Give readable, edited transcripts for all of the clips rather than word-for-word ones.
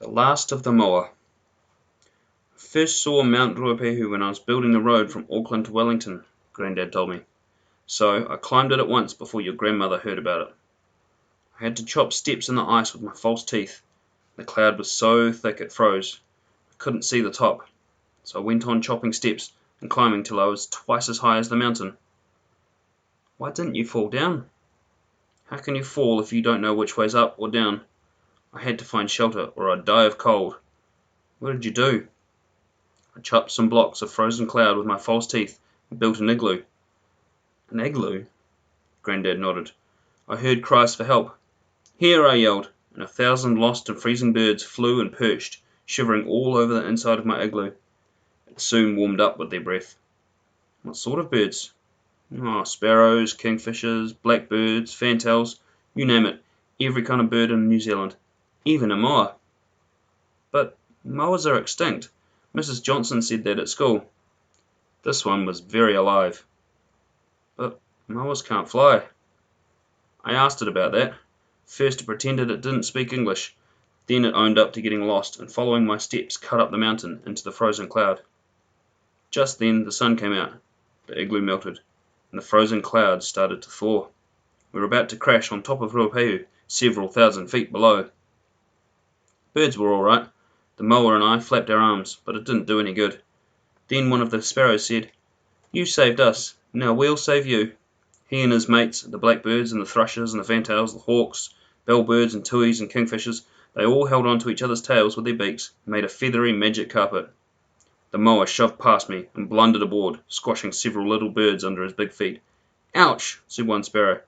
The last of the moa. I first saw Mount Ruapehu when I was building the road from Auckland to Wellington, Grandad told me. So I climbed it at once before your grandmother heard about it. I had to chop steps in the ice with my false teeth. The cloud was so thick it froze. I couldn't see the top, so I went on chopping steps and climbing till I was twice as high as the mountain. Why didn't you fall down? How can you fall if you don't know which way's up or down? I had to find shelter or I'd die of cold. What did you do? I chopped some blocks of frozen cloud with my false teeth and built an igloo. An igloo? Grandad nodded. I heard cries for help. Here, I yelled, and 1,000 lost and freezing birds flew and perched, shivering all over the inside of my igloo. It soon warmed up with their breath. What sort of birds? Oh, sparrows, kingfishers, blackbirds, fantails, you name it, every kind of bird in New Zealand, even a moa. But moas are extinct. Mrs. Johnson said that at school. This one was very alive. But moas can't fly. I asked it about that. First it pretended it didn't speak English. Then it owned up to getting lost and following my steps cut up the mountain into the frozen cloud. Just then the sun came out, the igloo melted, and the frozen clouds started to thaw. We were about to crash on top of Ruapehu, several thousand feet below. Birds were all right. The moa and I flapped our arms, but it didn't do any good. Then one of the sparrows said, You saved us, now we'll save you. He and his mates, the blackbirds and the thrushes and the fantails, the hawks, bellbirds and tuis and kingfishers, they all held on to each other's tails with their beaks and made a feathery magic carpet. The moa shoved past me and blundered aboard, squashing several little birds under his big feet. Ouch, said one sparrow.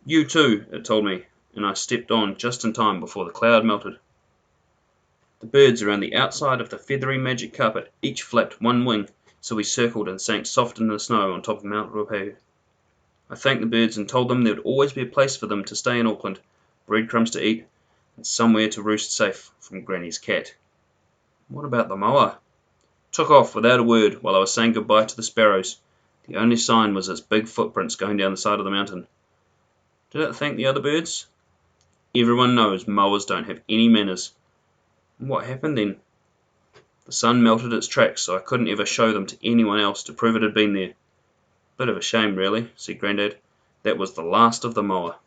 You too, it told me, and I stepped on just in time before the cloud melted. The birds around the outside of the feathery magic carpet each flapped one wing, so we circled and sank soft in the snow on top of Mount Ruapehu. I thanked the birds and told them there would always be a place for them to stay in Auckland, breadcrumbs to eat, and somewhere to roost safe from Granny's cat. What about the moa? Took off without a word while I was saying goodbye to the sparrows. The only sign was its big footprints going down the side of the mountain. Did it thank the other birds? Everyone knows moas don't have any manners. What happened then? The sun melted its tracks, so I couldn't ever show them to anyone else to prove it had been there. Bit of a shame, really, said Grandad. That was the last of the moa.